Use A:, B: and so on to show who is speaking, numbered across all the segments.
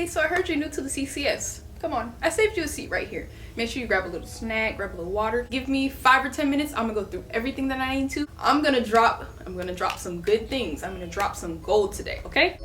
A: so I heard you're new to the CCS. Come on, I saved you a seat right here. Make sure you grab a little snack, grab a little water. Give me 5 or 10 minutes. I'm gonna go through everything that I need to. I'm gonna drop some good things. I'm gonna drop some gold today, okay?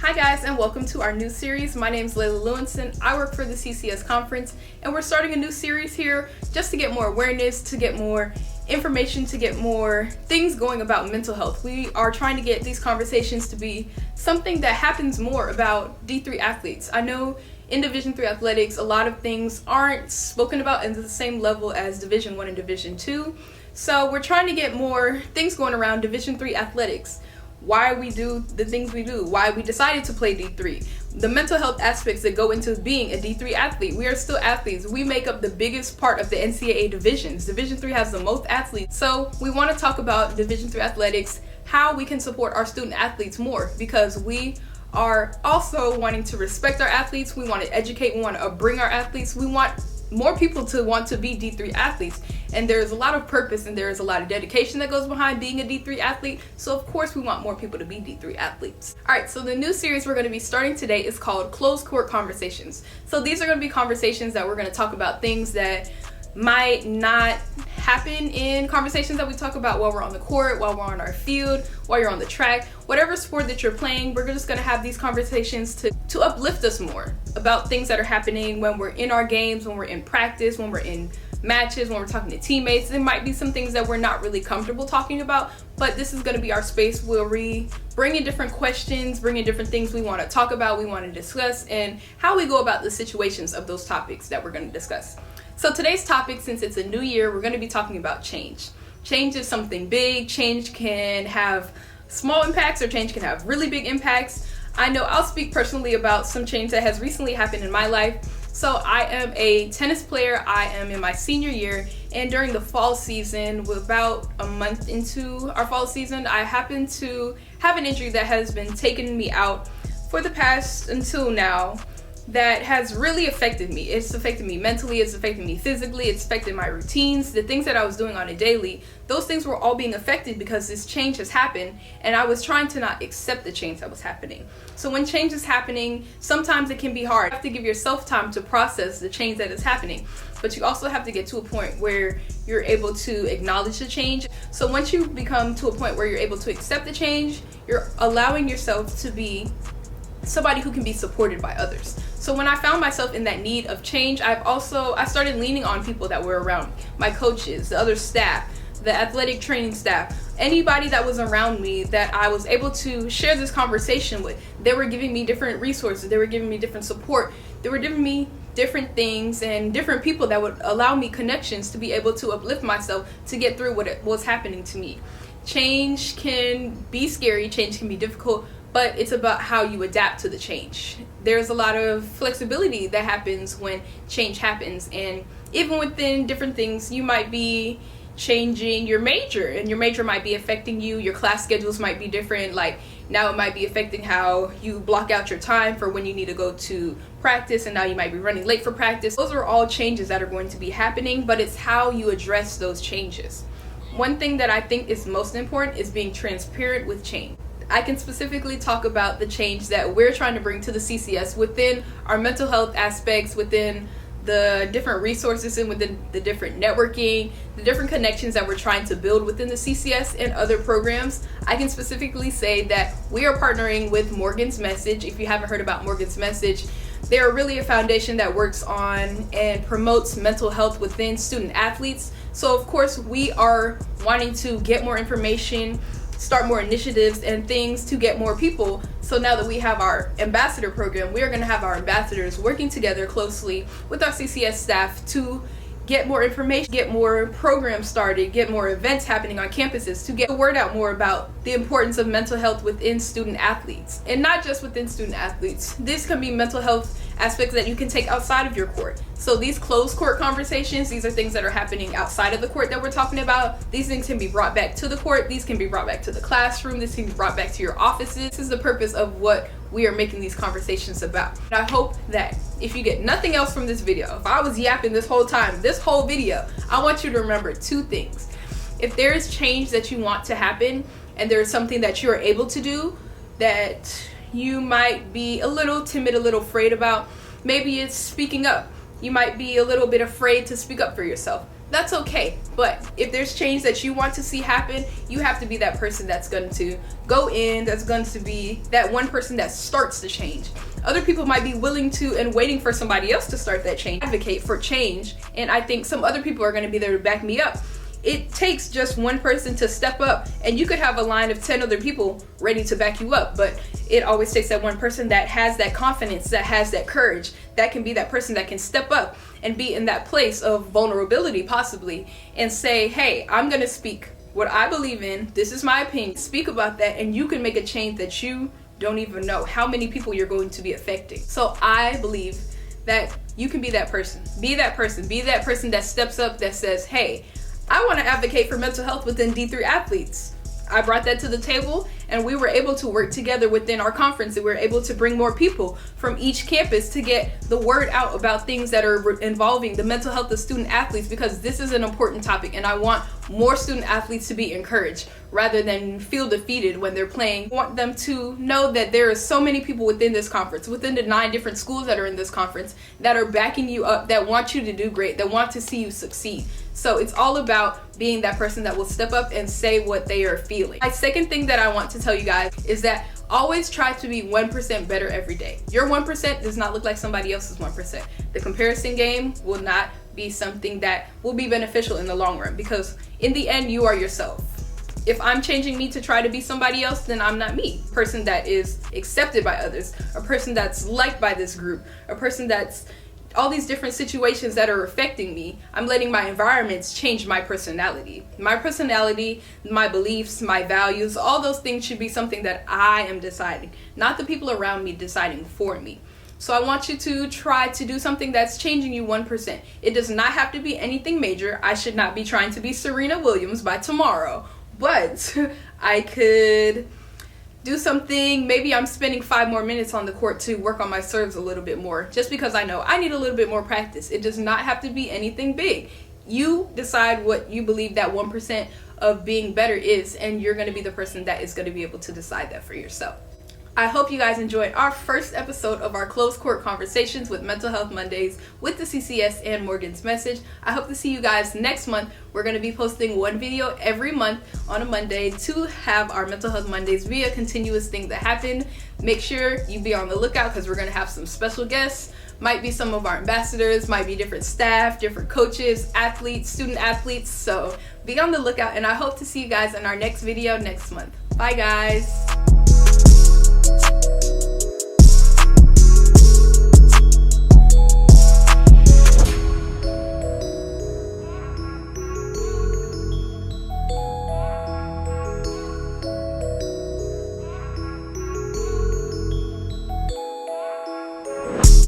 A: Hi guys, and welcome to our new series. My name is Layla Lewinson. I work for the CCS conference, and we're starting a new series here just to get more awareness, to get more information, to get more things going about mental health. We are trying to get these conversations to be something that happens more about D3 athletes. I know in Division 3 athletics, a lot of things aren't spoken about at the same level as Division 1 and Division 2. So we're trying to get more things going around Division 3 athletics. Why we do the things we do, why we decided to play D3, the mental health aspects that go into being a D3 athlete. We are still athletes. We make up the biggest part of the NCAA divisions. Division 3 has the most athletes. So we want to talk about Division 3 athletics, how we can support our student athletes more, because we are also wanting to respect our athletes. We want to educate, we want to bring our athletes. We want more people to want to be D3 athletes, and there's a lot of purpose and there's a lot of dedication that goes behind being a D3 athlete, so of course we want more people to be D3 athletes. Alright, so the new series we're going to be starting today is called Closed Court Conversations. So these are going to be conversations that we're going to talk about things that might not happen in conversations that we talk about while we're on the court, while we're on our field, while you're on the track, whatever sport that you're playing. We're just going to have these conversations to uplift us more about things that are happening when we're in our games, when we're in practice, when we're in matches, when we're talking to teammates. There might be some things that we're not really comfortable talking about, but this is going to be our space where we bring in different questions, bring in different things we want to talk about, we want to discuss, and how we go about the situations of those topics that we're going to discuss. So today's topic, since it's a new year, we're going to be talking about change. Change is something big. Change can have small impacts, or change can have really big impacts. I know I'll speak personally about some change that has recently happened in my life. So I am a tennis player. I am in my senior year, and during the fall season, about a month into our fall season, I happened to have an injury that has been taking me out for the past until now. That has really affected me. It's affected me mentally, it's affected me physically, it's affected my routines, the things that I was doing on a daily. Those things were all being affected because this change has happened, and I was trying to not accept the change that was happening. So when change is happening, sometimes it can be hard. You have to give yourself time to process the change that is happening, but you also have to get to a point where you're able to acknowledge the change. So once you become to a point where you're able to accept the change, you're allowing yourself to be somebody who can be supported by others. So when I found myself in that need of change, I started leaning on people that were around me, my coaches, the other staff, the athletic training staff, anybody that was around me that I was able to share this conversation with. They were giving me different resources, they were giving me different support, they were giving me different things and different people that would allow me connections to be able to uplift myself to get through what was happening to me. Change can be scary, change can be difficult, but it's about how you adapt to the change. There's a lot of flexibility that happens when change happens, and even within different things, you might be changing your major, and your major might be affecting you. Your class schedules might be different. Like now it might be affecting how you block out your time for when you need to go to practice, and now you might be running late for practice. Those are all changes that are going to be happening, but it's how you address those changes. One thing that I think is most important is being transparent with change. I can specifically talk about the change that we're trying to bring to the CCS within our mental health aspects, within the different resources and within the different networking, the different connections that we're trying to build within the CCS and other programs. I can specifically say that we are partnering with Morgan's Message. If you haven't heard about Morgan's Message, they're really a foundation that works on and promotes mental health within student athletes. So of course we are wanting to get more information, start more initiatives and things to get more people. So now that we have our ambassador program, we are going to have our ambassadors working together closely with our CCS staff to get more information, get more programs started, get more events happening on campuses to get the word out more about the importance of mental health within student athletes. And not just within student athletes. This can be mental health aspects that you can take outside of your court. So these closed court conversations, these are things that are happening outside of the court that we're talking about. These things can be brought back to the court. These can be brought back to the classroom. This can be brought back to your offices. This is the purpose of what we are making these conversations about. And I hope that if you get nothing else from this video, if I was yapping this whole time, this whole video, I want you to remember two things. If there is change that you want to happen and there's something that you're able to do that you might be a little timid, a little afraid about, maybe it's speaking up. You might be a little bit afraid to speak up for yourself. That's okay. But if there's change that you want to see happen, you have to be that person that's going to go in, that's going to be that one person that starts the change. Other people might be willing to and waiting for somebody else to start that change, advocate for change, and I think some other people are going to be there to back me up. It takes just one person to step up, and you could have a line of 10 other people ready to back you up, but it always takes that one person that has that confidence, that has that courage, that can be that person that can step up and be in that place of vulnerability possibly and say, hey, I'm gonna speak what I believe in, this is my opinion, speak about that, and you can make a change that you don't even know how many people you're going to be affecting. So I believe that you can be that person, be that person that steps up, that says, hey, I want to advocate for mental health within D3 athletes. I brought that to the table, and we were able to work together within our conference, and we were able to bring more people from each campus to get the word out about things that are involving the mental health of student athletes, because this is an important topic, and I want more student athletes to be encouraged rather than feel defeated when they're playing. I want them to know that there are so many people within this conference, within the 9 different schools that are in this conference, that are backing you up, that want you to do great, that want to see you succeed. So it's all about being that person that will step up and say what they are feeling. My second thing that I want to tell you guys is that always try to be 1% better every day. Your 1% does not look like somebody else's 1%. The comparison game will not be something that will be beneficial in the long run, because in the end, you are yourself. If I'm changing me to try to be somebody else, then I'm not me. A person that is accepted by others, a person that's liked by this group, a person that's all these different situations that are affecting me. I'm letting my environments change my personality. My personality, my beliefs, my values, all those things should be something that I am deciding, not the people around me deciding for me. So I want you to try to do something that's changing you 1%. It does not have to be anything major. I should not be trying to be Serena Williams by tomorrow, but I could do something. Maybe I'm spending 5 more minutes on the court to work on my serves a little bit more, just because I know I need a little bit more practice. It does not have to be anything big. You decide what you believe that 1% of being better is, and you're going to be the person that is going to be able to decide that for yourself. I hope you guys enjoyed our first episode of our closed court conversations with Mental Health Mondays with the CCS and Morgan's Message. I hope to see you guys next month. We're going to be posting one video every month on a Monday to have our Mental Health Mondays be a continuous thing that happen. Make sure you be on the lookout, because we're going to have some special guests. Might be some of our ambassadors, might be different staff, different coaches, athletes, student athletes. So be on the lookout, and I hope to see you guys in our next video next month. Bye guys.